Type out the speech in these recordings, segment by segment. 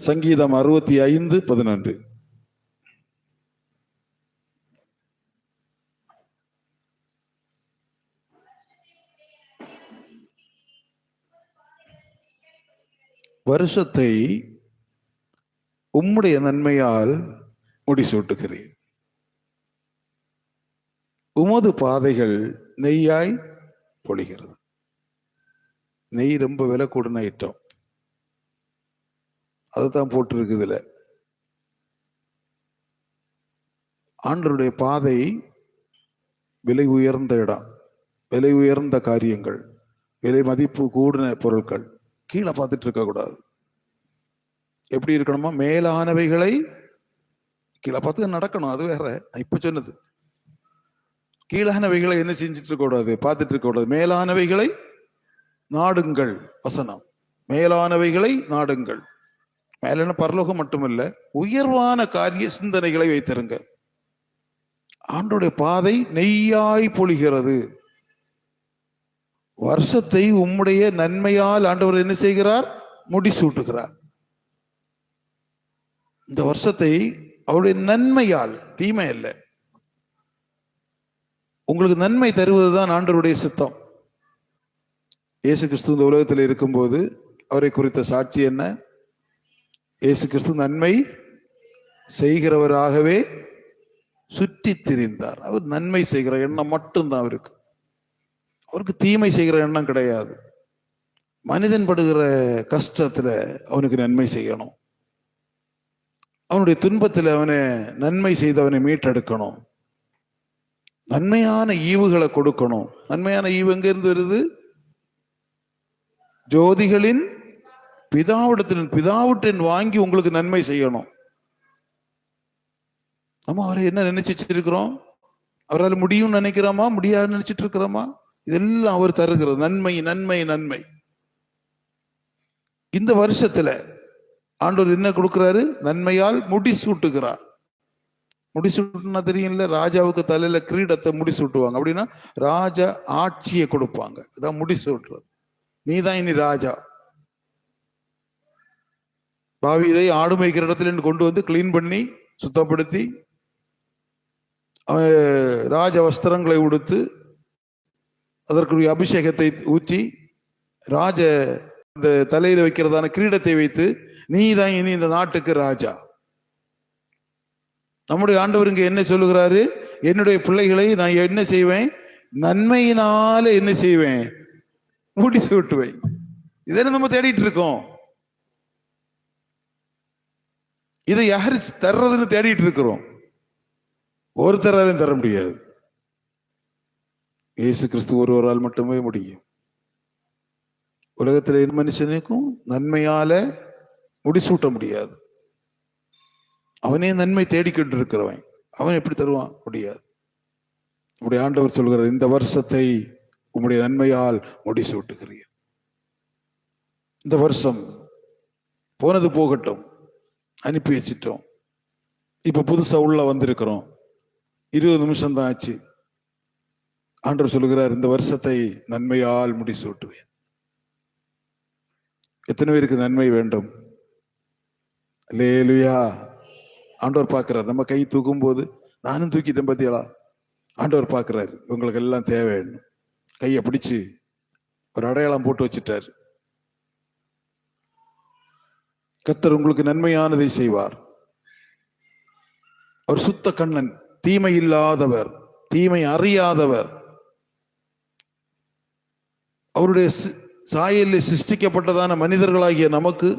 சங்கீதம் 65:11. வருஷத்தை உம்முடைய நன்மையால் முடிசூட்டுகிறேன். உமது பாதைகள் நெய்யாய் பொழிகிறது. நெய் ரொம்ப விலை கூடின ஐட்டம், அதுதான் போட்டிருக்குதுல. ஆண்டவருடைய பாதை விலை உயர்ந்த இடம், விலை உயர்ந்த காரியங்கள், விலை மதிப்பு கூடின பொருட்கள். கீழே பார்த்துட்டு இருக்க கூடாது. எப்படி இருக்கணுமா? மேலானவைகளை கீழே பார்த்து நடக்கணும். அது வேற. இப்ப சொன்னது கீழானவைகளை என்ன செஞ்சுட்டு இருக்க கூடாது, பார்த்துட்டு இருக்க கூடாது. மேலானவைகளை நாடுங்கள். வசனம் மேலானவைகளை நாடுங்கள். மேலான பரலோகம் மட்டுமல்ல, உயர்வான காரிய சிந்தனைகளை வைத்திருங்க. ஆண்டோடைய பாதை நெய்யாய் பொழிகிறது. வருஷத்தை உம்முடைய நன்மையால் ஆண்டவர் என்ன செய்கிறார்? முடிசூட்டுகிறார். இந்த வருஷத்தை அவருடைய நன்மையால், தீமை அல்ல, உங்களுக்கு நன்மை தருவதுதான் ஆண்டவருடைய சித்தம். இயேசு கிறிஸ்து இந்த உலகத்தில் இருக்கும்போது அவரை குறித்த சாட்சி என்ன? இயேசு கிறிஸ்து நன்மை செய்கிறவராகவே சுற்றி திரிந்தார். அவர் நன்மை செய்கிற எண்ணம் மட்டும்தான் அவருக்கு. அவருக்கு தீமை செய்கிற எண்ணம் கிடையாது. மனிதன் படுகிற கஷ்டத்துல அவனுக்கு நன்மை செய்யணும். அவனுடைய துன்பத்தில் அவனை நன்மை செய்தவனை மீட்டெடுக்கணும். நன்மையான ஈவுகளை கொடுக்கணும். நன்மையான ஈவு எங்க இருந்து வருது? ஜோதிகளின் பிதாவிட்டின் வாங்கி உங்களுக்கு நன்மை செய்யணும். நம்ம அவரை என்ன நினைச்சிருக்கிறோம்? அவரால் முடியும்னு நினைக்கிறோமா? முடியாதுன்னு நினைச்சிட்டு இருக்கிறோமா? இதெல்லாம் அவர் தருகிற நன்மை, நன்மை, நன்மை. இந்த வருஷத்துல ஆண்டவர் என்ன கொடுக்கிறாரு? நன்மையால் முடிசூட்டுகிறார். முடிசூட்டுனா தெரியும்ல, ராஜாவுக்கு தலையில கிரீடத்தை முடிசூட்டுவாங்க. அப்படின்னா ராஜ ஆட்சியை கொடுப்பாங்க. அதான் முடிசூட்டுறது. நீதான் இனி ராஜா. தாவீதை ஆடு மேய்க்கிற இடத்துல கொண்டு வந்து கிளீன் பண்ணி சுத்தப்படுத்தி ராஜ வஸ்திரங்களை உடுத்து அதற்குரிய அபிஷேகத்தை ஊற்றி ராஜ இந்த தலையில வைக்கிறதான கிரீடத்தை வைத்து நீதான் இனி இந்த நாட்டுக்கு ராஜா. நம்முடைய ஆண்டவர் இங்க என்ன சொல்லுகிறாரு? என்னுடைய பிள்ளைகளை நான் என்ன செய்வேன்? நன்மையினால என்ன செய்வேன்? முடிசூட்டுவேன். இதெல்லாம் நம்ம தேடிட்டு இருக்கோம். இதை யாரு தர்றதுன்னு தேடிட்டு இருக்கிறோம். ஒருத்தராலையும் தர முடியாது. இயேசு கிறிஸ்து ஒருவரால் மட்டுமே முடியும். உலகத்தில் எந்த மனுஷனுக்கும் நன்மையால முடிசூட்ட முடியாது. அவனே நன்மை தேடிக்கிட்டு இருக்கிறவன், அவன் எப்படி தருவான்? முடியாது. உம்முடைய ஆண்டவர் சொல்கிறார், இந்த வருஷத்தை உம்முடைய நன்மையால் முடிசூட்டுகிறீர். இந்த வருஷம் போனது போகட்டும், அனுப்பி வச்சிட்டோம். இப்ப புதுசா உள்ள வந்திருக்கிறோம். 20 நிமிஷம் தான் ஆச்சு. ஆண்டவர் சொல்லுகிறார், இந்த வருஷத்தை நன்மையால் முடிசூட்டுவேன். எத்தனை பேருக்கு நன்மை வேண்டும்? அல்லேலூயா. ஆண்டவர் பார்க்கிறார். நம்ம கை தூக்கும் போது நானும் தூக்கிட்டேன் பத்தியலா. ஆண்டவர் பார்க்கிறாரு, உங்களுக்கு எல்லாம் தேவை. கையை பிடிச்சு ஒரு அடையாளம் போட்டு வச்சுட்டார். கர்த்தர் உங்களுக்கு நன்மையானதை செய்வார். அவர் சுத்த கண்ணன், தீமை இல்லாதவர், தீமை அறியாதவர். அவருடைய சாயலில் சிருஷ்டிக்கப்பட்டதான மனிதர்களாகிய நமக்கு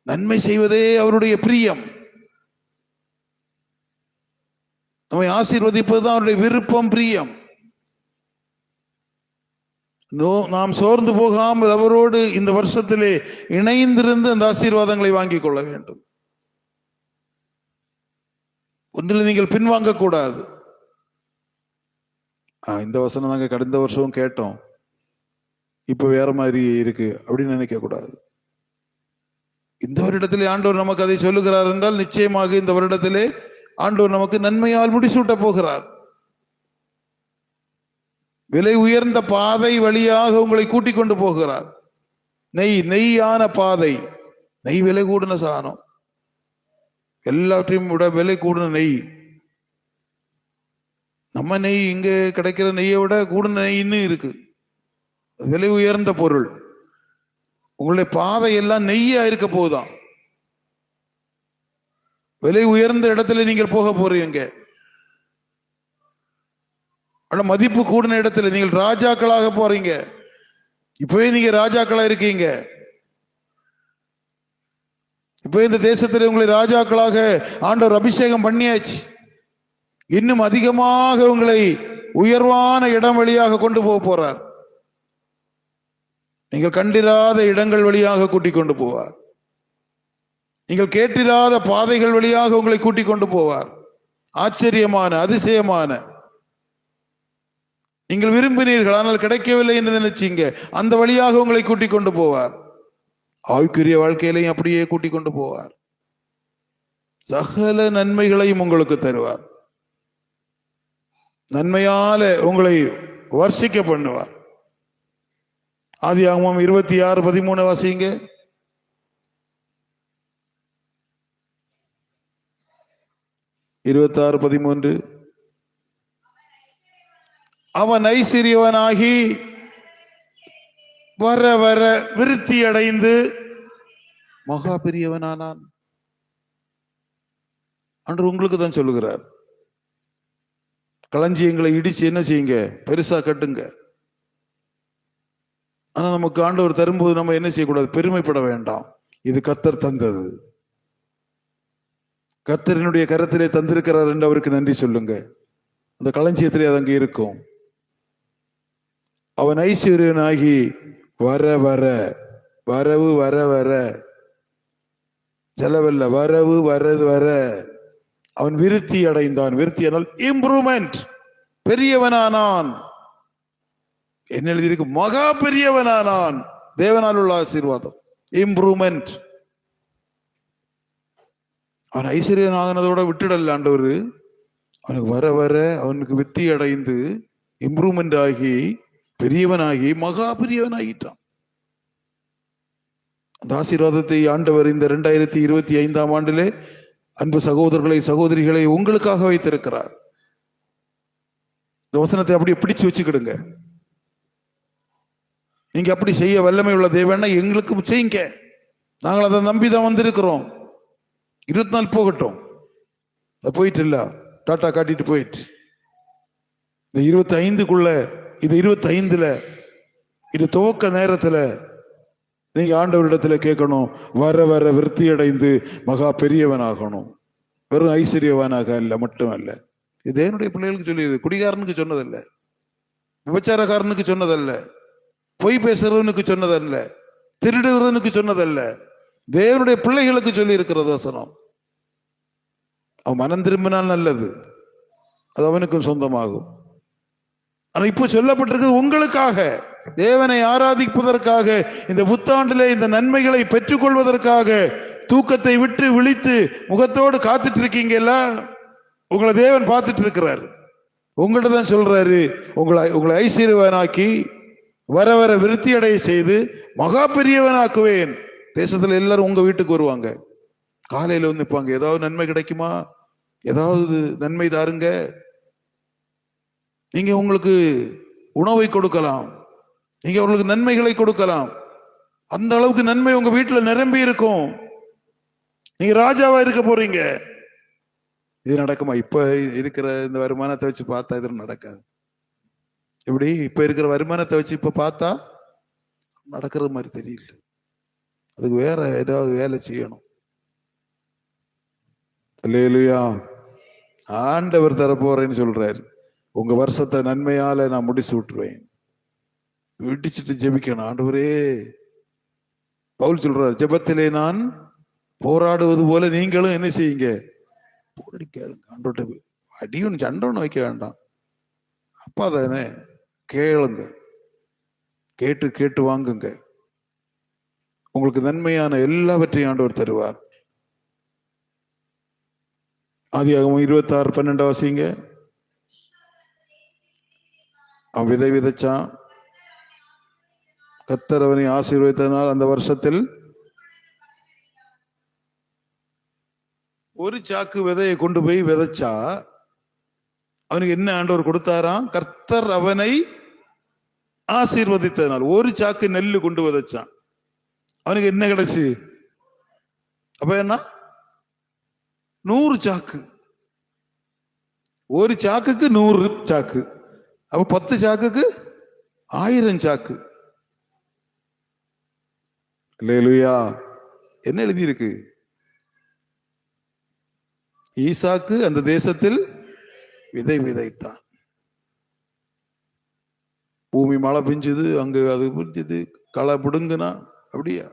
நன்மை செய்வதே அவருடைய பிரியம். நம்மை ஆசீர்வதிப்பதுதான் அவருடைய விருப்பம், பிரியம். நாம் சோர்ந்து போகாமல் அவரோடு இந்த வருஷத்திலே இணைந்திருந்து அந்த ஆசீர்வாதங்களை வாங்கிக் கொள்ள வேண்டும். ஒன்றில் நீங்கள் பின்வாங்க கூடாது. இந்த வசனம் நாங்க கடந்த வருஷம் கேட்டோம், இப்ப வேற மாதிரி இருக்கு அப்படின்னு நினைக்க கூடாது. இந்த வருடத்திலே ஆண்டவர் நமக்கு அதை சொல்லுகிறார் என்றால் நிச்சயமாக இந்த வருடத்திலே ஆண்டவர் நமக்கு நன்மையால் முடிசூட்ட போகிறார். விலை உயர்ந்த பாதை வழியாக உங்களை கூட்டிக் கொண்டு போகிறார். நெய்யான பாதை, நெய் விலை கூடின சாதனம், எல்லாவற்றையும் விட விலை கூடின நெய். நம்ம நெய் இங்க கிடைக்கிற நெய்யை விட கூடின நெய் இன்னும் இருக்கு, விலை உயர்ந்த பொருள். உங்களுடைய பாதை எல்லாம் நெய்யா இருக்க போதுதான். விலை உயர்ந்த இடத்துல நீங்கள் போக போறீங்க. ஆனா மதிப்பு கூடின இடத்துல நீங்கள் ராஜாக்களாக போறீங்க. இப்பவே நீங்க ராஜாக்களா இருக்கீங்க. இப்ப இந்த தேசத்தில் உங்களை ராஜாக்களாக ஆண்டவர் அபிஷேகம் பண்ணியாச்சு. இன்னும் அதிகமாக உங்களை உயர்வான இடம் வழியாக கொண்டு போக போறார். நீங்கள் கண்டிராத இடங்கள் வழியாக கூட்டிக் கொண்டு போவார். நீங்கள் கேட்டிராத பாதைகள் வழியாக உங்களை கூட்டிக் கொண்டு போவார். ஆச்சரியமான, அதிசயமான, நீங்கள் விரும்பினீர்கள் ஆனால் கிடைக்கவில்லை என்று நினைச்சீங்க, அந்த வழியாக உங்களை கூட்டிக் கொண்டு போவார். ஆவிக்குரிய வாழ்க்கையிலையும் அப்படியே கூட்டிக் கொண்டு போவார். சகல நன்மைகளையும் உங்களுக்கு தருவார். நன்மையால உங்களை வர்ஷிக்க பண்ணுவார். ஆதியாகமம் 26:13 வாசிங்க. அவன் ஐஸ்வர்யவனாகி வர வர விருத்தி அடைந்து மகா பெரியவனானான். அன்று உங்களுக்கு தான் சொல்லுகிறார், களஞ்சியங்களை இடிச்சு என்ன செய்யுங்க, பெருசா கட்டுங்க. ஆனா நமக்கு ஆண்டவர் தரும்போது நம்ம என்ன செய்யக்கூடாது, பெருமைப்பட வேண்டாம். இது கர்த்தர் தந்தது, கர்த்தரினுடைய கரத்திலே தந்திருக்கிறார் என்று அவருக்கு நன்றி சொல்லுங்க. அந்த களஞ்சியத்திலே அது அங்கே இருக்கும். அவன் ஐஸ்வர்யனாகி வர வர, வரவு வர வர, செலவல்ல, வரவு வரது வர அவன் விருத்தி அடைந்தான். விருத்தி ஆனால் இம்ப்ரூவ்மெண்ட், பெரியவனானான். என்ன எழுதியிருக்கு, மகா பெரியவனானான். தேவனால் உள்ள ஆசீர்வாதம், இம்ப்ரூவ்மெண்ட். அவன் ஐஸ்வர்யன் ஆகினதோட விட்டுடல ஆண்டவர். அவனுக்கு வர வர அவனுக்கு விருத்தி அடைந்து இம்ப்ரூவ்மெண்ட் ஆகி பெரியவனாகி மகா பெரியவனாகிட்டான். அந்த ஆசீர்வாதத்தை ஆண்டவர் இந்த 2025ஆம் ஆண்டிலே அன்பு சகோதரர்களை, சகோதரிகளை உங்களுக்காக வைத்திருக்கிறார். இந்த வசனத்தை அப்படியே பிடிச்சு வச்சுக்கிடுங்க. நீங்க அப்படி செய்ய வல்லமை உள்ள தேவனா எங்களுக்கு செய்யுங்க. நாங்கள் அதை நம்பிதான் வந்திருக்கிறோம். 20 நாள் போகட்டும், போயிட்டு இல்ல, டாட்டா காட்டிட்டு போயிட்டு இந்த 25க்குள்ள, இது 25ல, இது துவக்க நேரத்துல நீங்க ஆண்டவரிடத்துல கேட்கணும், வர வர விருத்தி அடைந்து மகா பெரியவனாகணும். வெறும் ஐஸ்வர்யவானாக அல்ல, மட்டும் அல்ல. இது என்னுடைய பிள்ளைகளுக்கு சொல்லியது, குடிகாரனுக்கு சொன்னதல்ல, விபச்சாரக்காரனுக்கு சொன்னதல்ல, பொய் பேசுறவனுக்கு சொன்னதல்ல, திருடுகிறவனுக்கு சொன்னதல்ல, தேவனுடைய பிள்ளைகளுக்கு சொல்லி இருக்கிறது வசனம். அவன் மனம் திரும்பினால் நல்லது, அது அவனுக்கும் சொந்தமாகும். ஆனா இப்போ சொல்லப்பட்டிருக்கு உங்களுக்காக, தேவனை ஆராதிப்பதற்காக, இந்த புத்தாண்டிலே இந்த நன்மைகளை பெற்றுக்கொள்வதற்காக தூக்கத்தை விட்டு விழித்து முகத்தோடு காத்துட்டு இருக்கீங்கல்ல, உங்களை தேவன் பார்த்துட்டு இருக்கிறார். உங்கள்ட்ட தான் சொல்றாரு, உங்களை ஐஸ்வர்யவனாக்கி வர வர விருத்தி அடைய செய்து மகா பெரியவனாக்குவேன். தேசத்துல எல்லாரும் உங்க வீட்டுக்கு வருவாங்க, காலையில வந்து நிற்பாங்க. ஏதாவது நன்மை கிடைக்குமா, ஏதாவது நன்மை தாருங்க. நீங்க உங்களுக்கு உணவை கொடுக்கலாம், நீங்க அவர்களுக்கு நன்மைகளை கொடுக்கலாம். அந்த அளவுக்கு நன்மை உங்க வீட்டுல நிரம்பி இருக்கும். நீங்க ராஜாவா இருக்க போறீங்க. இது நடக்குமா? இப்ப இருக்கிற இந்த வருமானத்தை வச்சு பார்த்தா இது நடக்காது. இப்படி இப்ப இருக்கிற வருமானத்தை வச்சு இப்ப பார்த்தா நடக்கிறது மாதிரி தெரியல. அதுக்கு வேற ஏதாவது வேலை செய்யணும். அல்லேலூயா. ஆண்டவர் தரப்போறேன்னு சொல்றாரு. உங்க வருஷத்தை நன்மையால நான் முடிச்சு விட்டுருவேன். விடிச்சிட்டு ஜெபிக்கணும். ஆண்டவரே, பவுல் சொல்றாரு, ஜெபத்திலே நான் போராடுவது போல நீங்களும் என்ன செய்யுங்க, போராடி கேளுங்க. ஆண்டோட்ட அடியும் சண்டை வைக்க வேண்டாம். அப்பா தானே, கேளுங்க, கேட்டு கேட்டு வாங்குங்க. உங்களுக்கு நன்மையான எல்லாவற்றையும் ஆண்டவர் தருவார். ஆதியாகமம் 26:12 வாசிங்க. அவன் விதை விதைச்சான், கர்த்தர் அவனை ஆசீர்வதித்ததனால் அந்த வருஷத்தில் ஒரு சாக்கு விதையை கொண்டு போய் விதைச்சா அவனுக்கு என்ன ஆண்டவர் கொடுத்தாராம்? கர்த்தர் அவனை ஆசீர்வதித்ததனால். ஒரு சாக்கு நெல்லு கொண்டு விதைச்சான், அவனுக்கு என்ன கிடைச்சு? அப்ப என்ன? 100 சாக்கு. ஒரு சாக்குக்கு 100 சாக்கு. அப்ப 10 சாக்குக்கு 1000 சாக்கு. அல்லேலூயா. என்ன எழுதி இருக்கு? ஈசாக்கு அந்த தேசத்தில் விதை விதைத்தான். பூமி மழை பெஞ்சது, அங்க அது புரிஞ்சது, களை பிடுங்குனா. அப்படியா?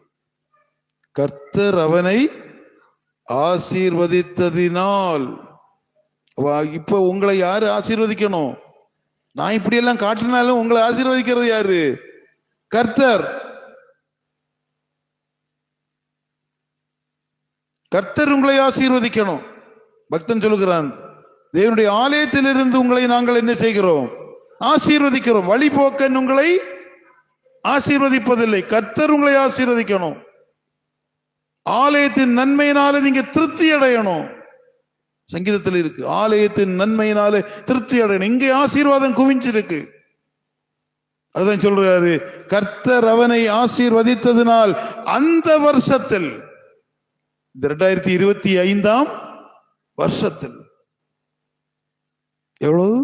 கர்த்தர் அவனை ஆசீர்வதித்ததினால். இப்ப உங்களை யாரு ஆசீர்வதிக்கணும்? நான் இப்படி எல்லாம் காட்டினாலும் உங்களை ஆசீர்வதிக்கிறது யாரு? கர்த்தர். கர்த்தர் உங்களை ஆசீர்வதிக்கணும். பக்தன் சொல்லுகிறான், தேவனுடைய ஆலயத்திலிருந்து உங்களை நாங்கள் என்ன செய்கிறோம்? ஆசீர்வதிக்கிறோம். வழிபோக்கன் உங்களை ஆசீர்வதிப்பதில்லை, கர்த்தர் உங்களை ஆசீர்வதிக்கணும். ஆலயத்தின் நன்மையினால நீங்க திருப்தி அடையணும். சங்கீதத்தில் இருக்கு, ஆலயத்தின் நன்மையினாலே திருப்தி அடையணும். இங்கே ஆசீர்வாதம் குவிஞ்சிருக்கு. அதுதான் சொல்றாரு, கர்த்தர் அவனை ஆசீர்வதித்ததினால் அந்த வருஷத்தில், 2025 வருஷத்தில் எவ்வளவு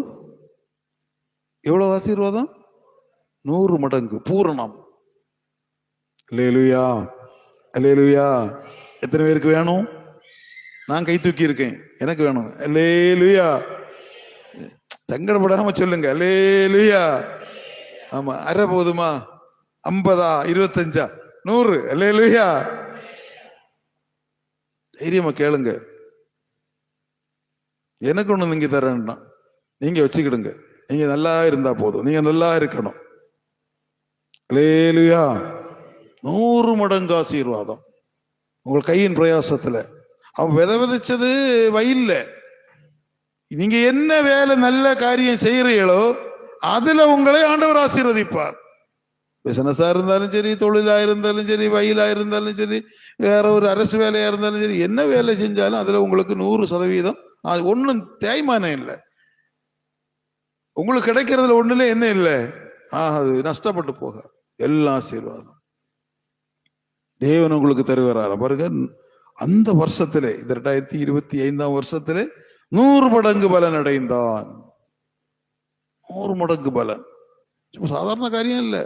எவ்வளவு ஆசீர்வாதம்? 100 மடங்கு பூரணம். அல்லேலூயா, அல்லேலூயா. எத்தனை பேருக்கு வேணும்? நான் கை தூக்கி இருக்கேன், எனக்கு வேணும். அல்லேலூயா. சங்கடப்படாம சொல்லுங்க அல்லேலூயா. ஆமா, அரை போதுமா? 50, 25, 100? அல்லேலூயா. தைரியமா கேளுங்க. எனக்கு ஒண்ணு நீங்க தரேன்னா நீங்க வச்சுக்கிடுங்க. நீங்க நல்லா இருந்தா போதும், நீங்க நல்லா இருக்கணும். அல்லேலூயா. 100 மடங்கு ஆசீர்வாதம் உங்கள் கையின் பிரயாசத்துல. அவன் விதைச்சது வயல்ல. நீங்க என்ன வேலை நல்ல காரியம் செய்யறீங்களோ அதுல உங்களை ஆண்டவர் ஆசீர்வதிப்பார். பிசினஸா இருந்தாலும் சரி, தொழிலா இருந்தாலும் சரி, வயலா இருந்தாலும் சரி, வேற ஒரு அரசு வேலையா இருந்தாலும் சரி, என்ன வேலை செஞ்சாலும் அதுல உங்களுக்கு 100% அது ஒன்றும் தேய்மானம் இல்லை. உங்களுக்கு கிடைக்கிறதுல ஒண்ணுல என்ன இல்லை, அது நஷ்டப்பட்டு போக. எல்லா ஆசீர்வாதம் தேவன் உங்களுக்கு தருகிறார். பாருங்க, அந்த வருஷத்திலே, இந்த 2025 வருஷத்திலே 100 மடங்கு பலன் அடைந்தான். 100 மடங்கு பலன் சாதாரண காரியம் இல்லை.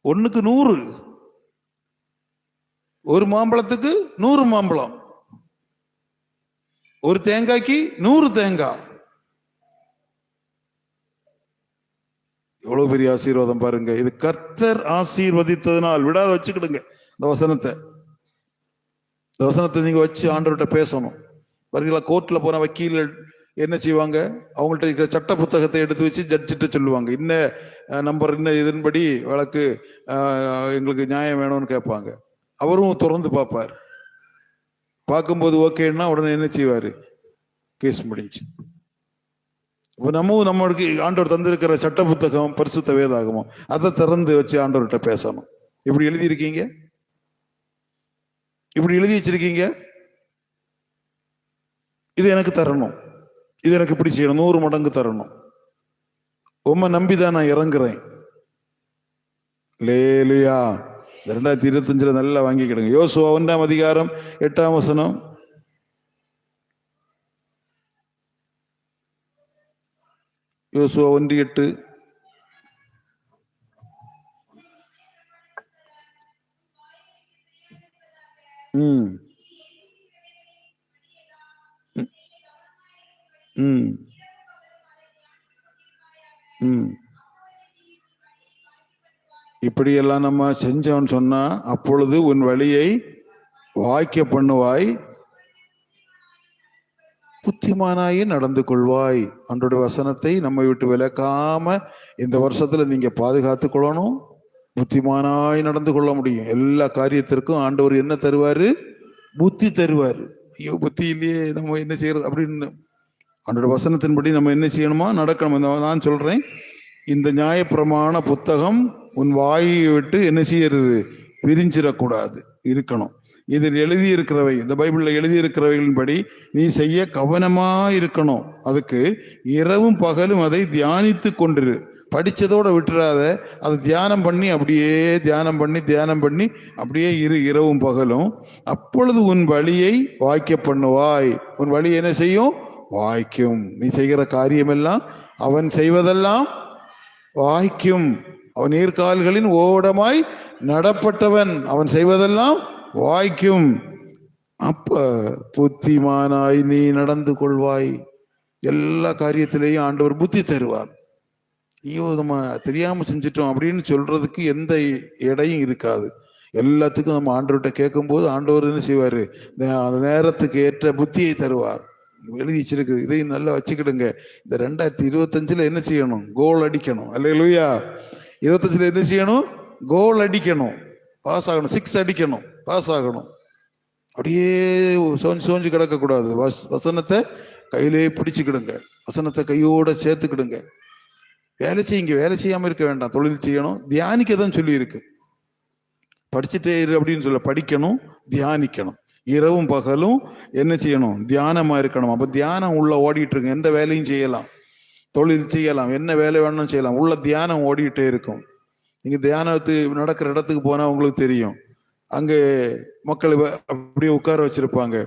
1க்கு 100. ஒரு மாம்பழத்துக்கு 100 மாம்பழம், ஒரு தேங்காய்க்கு 100 தேங்காய். எவ்வளவு பெரிய ஆசீர்வாதம் பாருங்க. இது கர்த்தர் ஆசீர்வதித்ததனால். விடாத வச்சுக்கிடுங்க இந்த வசனத்தை. இந்த வசனத்தை நீங்க வச்சு ஆண்டவர்கிட்ட பேசணும். பாருங்களா, கோர்ட்ல போன வக்கீல்கள் என்ன செய்வாங்க? அவங்கள்ட்ட இருக்கிற சட்ட புத்தகத்தை எடுத்து வச்சு ஜட்ஜிட்ட சொல்லுவாங்க, இன்ன நம்பர் இன்ன இதன்படி வழக்கு எங்களுக்கு நியாயம் வேணும்னு கேட்பாங்க. அவரும் திறந்து பார்ப்பார். பார்க்கும்போது ஓகேன்னா உடனே என்ன செய்வாரு? கேஸ் முடிஞ்சு. இப்போ நம்மளுக்கு ஆண்டவர் தந்திருக்கிற சட்ட புத்தகம் பரிசுத்த வேதாகமம், அதை திறந்து வச்சு ஆண்டவர்கிட்ட பேசணும். இப்படி எழுதியிருக்கீங்க, இப்படி எழுதி வச்சிருக்கீங்க, இது எனக்கு தரணும், இது எனக்கு இப்படி செய்யணும், 100 மடங்கு தரணும். உம்மை நம்பிதான் நான் இறங்குறேன். லேலுயா. 2025 நல்லா வாங்கிக்கிடுங்க. யோசுவா 1ஆம் அதிகாரம் 8ஆம் வசனம். யோசுவா 1:8. இப்படியெல்லாம் நம்ம செஞ்சோம்னு சொன்னா அப்பொழுது உன் வழியை வாய்க்க பண்ணுவாய், புத்திமானாயே நடந்து கொள்வாய். அன்றைய வசனத்தை நம்ம விட்டு விலக்காம இந்த வருஷத்துல நீங்க பாதுகாத்து கொள்ளணும். புத்திமானாய் நடந்து கொள்ள முடியும். எல்லா காரியத்திற்கும் ஆண்டவர் என்ன தருவாரு? புத்தி தருவாரு. ஐயோ, புத்தி இல்லையே, நம்ம என்ன செய்யறது அப்படின்னு அன்றைய வசனத்தின்படி நம்ம என்ன செய்யணுமா? நடக்கணும். நான் சொல்றேன், இந்த நியாயப்பிரமாண புத்தகம் உன் வாயை விட்டு என்ன செய்யறது? பிரிஞ்சிடக்கூடாது, இருக்கணும். இதில் எழுதியிருக்கிறவை, இந்த பைபிளில் எழுதியிருக்கிறவைகளின்படி நீ செய்ய கவனமா இருக்கணும். அதுக்கு இரவும் பகலும் அதை தியானித்து கொண்டிரு. படிச்சதோட விட்டுறாத, அதை தியானம் பண்ணி அப்படியே தியானம் பண்ணி அப்படியே இரவும் பகலும். அப்பொழுது உன் வழியை வாய்க்க பண்ணுவாய். உன் வழி என்ன செய்யும்? வாய்க்கும். நீ செய்கிற காரியமெல்லாம், அவன் செய்வதெல்லாம் வாய்க்கும். அவன் நீர்கால்களின் ஓடமாய் நடப்பட்டவன், அவன் செய்வதெல்லாம் வாய்க்கும். அப்ப புத்திமானாய் நீ நடந்து கொள்வாய். எல்லா காரியத்திலேயும் ஆண்டவர் புத்தி தருவார். ஐயோ நம்ம தெரியாம செஞ்சிட்டோம் அப்படின்னு சொல்றதுக்கு எந்த இடையும் இருக்காது. எல்லாத்துக்கும் நம்ம ஆண்டவர்கிட்ட கேட்கும் போது ஆண்டவர் என்ன செய்வாரு? அந்த நேரத்துக்கு ஏற்ற புத்தியை தருவார். எழுதி வச்சிருக்கு, இதையும் நல்லா வச்சுக்கிடுங்க. இந்த 2025 என்ன செய்யணும்? கோல் அடிக்கணும். அல்லேலூயா. 25 என்ன செய்யணும்? கோல் அடிக்கணும், பாஸ் ஆகணும், 6 அடிக்கணும், பாஸ் ஆகணும். அப்படியே சோஞ்சு கிடக்கக்கூடாது. வசனத்தை கையிலே பிடிச்சுக்கிடுங்க, வசனத்தை கையோட சேர்த்துக்கிடுங்க. வேலை செய்யுங்க, வேலை செய்யாம இருக்க வேண்டாம். தொழில் செய்யணும், தியானிக்க தான் சொல்லி இருக்கு. படிச்சுட்டே இரு அப்படின்னு சொல்ல, படிக்கணும், தியானிக்கணும். இரவும் பகலும் என்ன செய்யணும்? தியானமா இருக்கணும். அப்ப தியானம் உள்ள ஓடிட்டு இருக்கு. எந்த வேலையும் செய்யலாம், தொழில் செய்யலாம், என்ன வேலை வேணும்னு செய்யலாம். உள்ள தியானம் ஓடிட்டே இருக்கும். நீங்க தியானத்துக்கு நடக்கிற இடத்துக்கு போனா உங்களுக்கு தெரியும். அங்கே மக்கள் அப்படியே உட்கார வச்சிருப்பாங்க.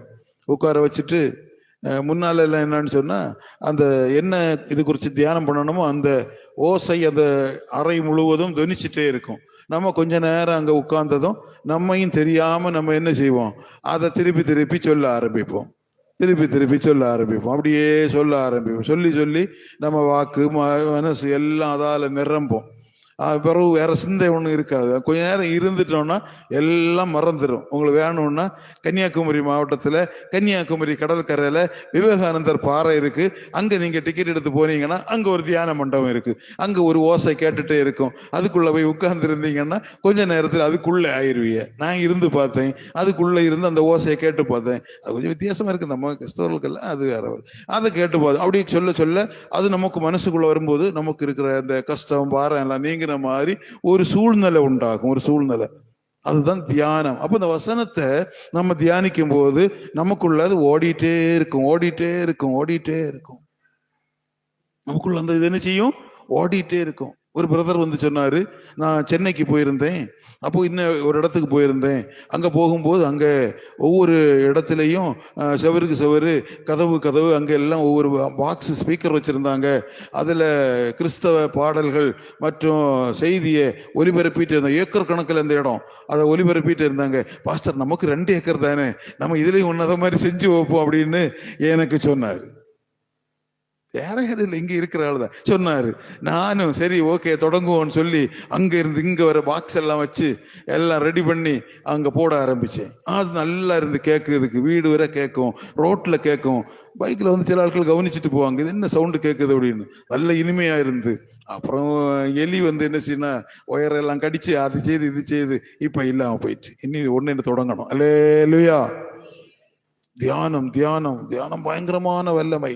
உட்கார வச்சுட்டு முன்னால எல்லாம் என்னன்னு சொன்னா, அந்த என்ன இது குறித்து தியானம் பண்ணணுமோ அந்த ஓசை அந்த அறை முழுவதும் தொனிச்சுட்டே இருக்கும். நம்ம கொஞ்ச நேரம் அங்க உட்கார்ந்ததும் நம்மையும் தெரியாம நம்ம என்ன செய்வோம்? அதை திருப்பி சொல்ல ஆரம்பிப்போம். திருப்பி சொல்ல ஆரம்பிப்போம். அப்படியே சொல்ல ஆரம்பிப்போம். சொல்லி நம்ம வாக்கு மனசு எல்லாம் அதால நிரம்பும். பிறகு வேற சிந்தை ஒன்றும் இருக்காது. கொஞ்ச நேரம் இருந்துட்டோம்னா எல்லாம் மறந்துடும். உங்களுக்கு வேணும்னா கன்னியாகுமரி மாவட்டத்தில் கன்னியாகுமரி கடற்கரையில் விவேகானந்தர் பாறை இருக்கு. அங்கே நீங்கள் டிக்கெட் எடுத்து போனீங்கன்னா அங்கே ஒரு தியான மண்டபம் இருக்கு. அங்கே ஒரு ஓசை கேட்டுட்டே இருக்கும். அதுக்குள்ள போய் உட்கார்ந்து இருந்தீங்கன்னா கொஞ்ச நேரத்தில் அதுக்குள்ளே ஆயிடுவீங்க. நான் இருந்து பார்த்தேன், அதுக்குள்ளே இருந்து அந்த ஓசையை கேட்டு பார்த்தேன். அது கொஞ்சம் வித்தியாசமா இருக்கு. நம்ம கிறிஸ்தவர்களுக்கெல்லாம் அது வேற. அதை கேட்டு பார்த்தோம். அப்படி சொல்ல அது நமக்கு மனசுக்குள்ள வரும்போது நமக்கு இருக்கிற அந்த கஷ்டம் பாரம் எல்லாம் நீங்க மாதிரி ஒரு சூழ்நிலை உண்டாகும். ஒரு சூழ்நிலை, அதுதான் தியானம். அப்ப இந்த வசனத்தை நம்ம தியானிக்கும் போது நமக்குள்ள அது ஓடிட்டே இருக்கும். நமக்குள்ள அந்த இது என்ன செய்யும்? ஓடிட்டே இருக்கும். ஒரு பிரதர் வந்து சொன்னாரு, நான் சென்னைக்கு போயிருந்தேன், அப்போ இன்னும் ஒரு இடத்துக்கு போயிருந்தேன். அங்கே போகும்போது அங்கே ஒவ்வொரு இடத்துலையும் செவருக்கு செவரு, கதவு அங்கே எல்லாம் ஒவ்வொரு பாக்ஸ் ஸ்பீக்கர் வச்சுருந்தாங்க. அதில் கிறிஸ்தவ பாடல்கள் மற்றும் செய்தியை ஒலிபரப்பிட்டு இருந்தாங்க. ஏக்கர் கணக்கில் அந்த இடம் அதை ஒலிபரப்பிட்டு இருந்தாங்க. பாஸ்டர், நமக்கு 2 ஏக்கர் தானே, நம்ம இதுலேயும் ஒன்றதை மாதிரி செஞ்சு வைப்போம் அப்படின்னு எனக்கு சொன்னார். வேற யாரும் இல்லை, இங்க இருக்கிற ஆள் தான் சொன்னாரு. நானும் சரி ஓகே தொடங்குவோன்னு சொல்லி அங்க இருந்து இங்க வர பாக்ஸ் எல்லாம் வச்சு எல்லாம் ரெடி பண்ணி அங்க போட ஆரம்பிச்சேன். அது நல்லா இருந்து கேட்குறதுக்கு, வீடு வரை கேட்கும், ரோட்ல கேட்கும். பைக்ல வந்து சில ஆட்கள் கவனிச்சுட்டு போவாங்க, இது என்ன சவுண்டு கேட்குது அப்படின்னு. நல்ல இனிமையா இருந்து. அப்புறம் எலி வந்து என்ன செய்யணும், ஒயரெல்லாம் கடிச்சு அது செய்து இது செய்து இப்ப இல்லாம போயிடுச்சு. இனி ஒன்னு தொடங்கணும். அல்லேலூயா. தியானம் தியானம் தியானம் பயங்கரமான வல்லமை.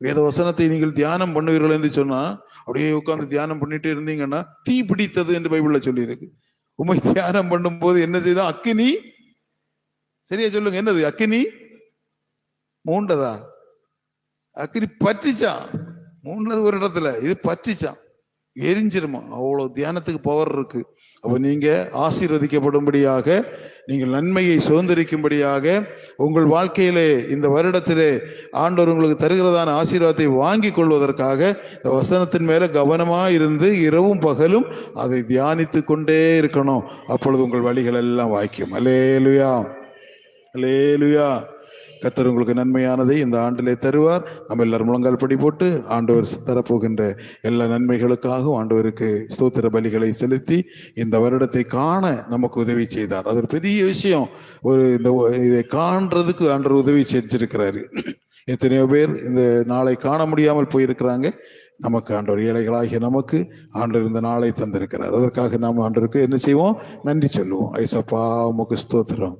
வேத வசனத்தை நீங்கள் தியானம் பண்ணுவீர்கள் என்று சொன்னா, அப்படியே உட்கார்ந்து தியானம் பண்ணிட்டு இருந்தீங்கன்னா தீ பிடித்தது என்று பைபிள்ல சொல்லி இருக்கு. உண்மை தியானம் பண்ணும் போது என்ன செய்தா? அக்கினி, சரியா சொல்லுங்க, என்னது அக்கினி மூண்டதா? அக்கினி பற்றிச்சான். மூண்டது ஒரு இடத்துல, இது பற்றிச்சான், எரிஞ்சிருமா. அவ்வளவு தியானத்துக்கு பவர் இருக்கு. அப்ப நீங்க ஆசீர்வதிக்கப்படும்படியாக, நீங்கள் நன்மையை சுதந்திரிக்கும்படியாக உங்கள் வாழ்க்கையிலே இந்த வருடத்திலே ஆண்டவர் உங்களுக்கு தருகிறதான ஆசீர்வாதத்தை வாங்கி கொள்வதற்காக இந்த வசனத்தின் மேல கவனமா இருந்து இரவும் பகலும் அதை தியானித்து கொண்டே இருக்கணும். அப்பொழுது உங்கள் வழிகள் எல்லாம் வாய்க்கும். அல்லேலூயா, அல்லேலூயா. கர்த்தர் உங்களுக்கு நன்மையானதை இந்த ஆண்டிலே தருவார். நம்ம எல்லாரும் முழங்கால் படி போட்டு ஆண்டவர் தரப்போகின்ற எல்லா நன்மைகளுக்காகவும் ஆண்டவருக்கு ஸ்தோத்திர பலிகளை செலுத்தி இந்த வருடத்தை காண நமக்கு உதவி செய்தார். அது ஒரு பெரிய விஷயம். இதை காண்றதுக்கு ஆண்டவர் உதவி செஞ்சிருக்கிறாரு. எத்தனையோ பேர் இந்த நாளை காண முடியாமல் போயிருக்கிறாங்க. நமக்கு ஆண்டவர், ஏழைகளாகிய நமக்கு ஆண்டவர் இந்த நாளை தந்திருக்கிறார். அதற்காக நாம் ஆண்டவருக்கு என்ன செய்வோம்? நன்றி சொல்லுவோம். ஐசப்பா உமக்கு ஸ்தோத்திரம்.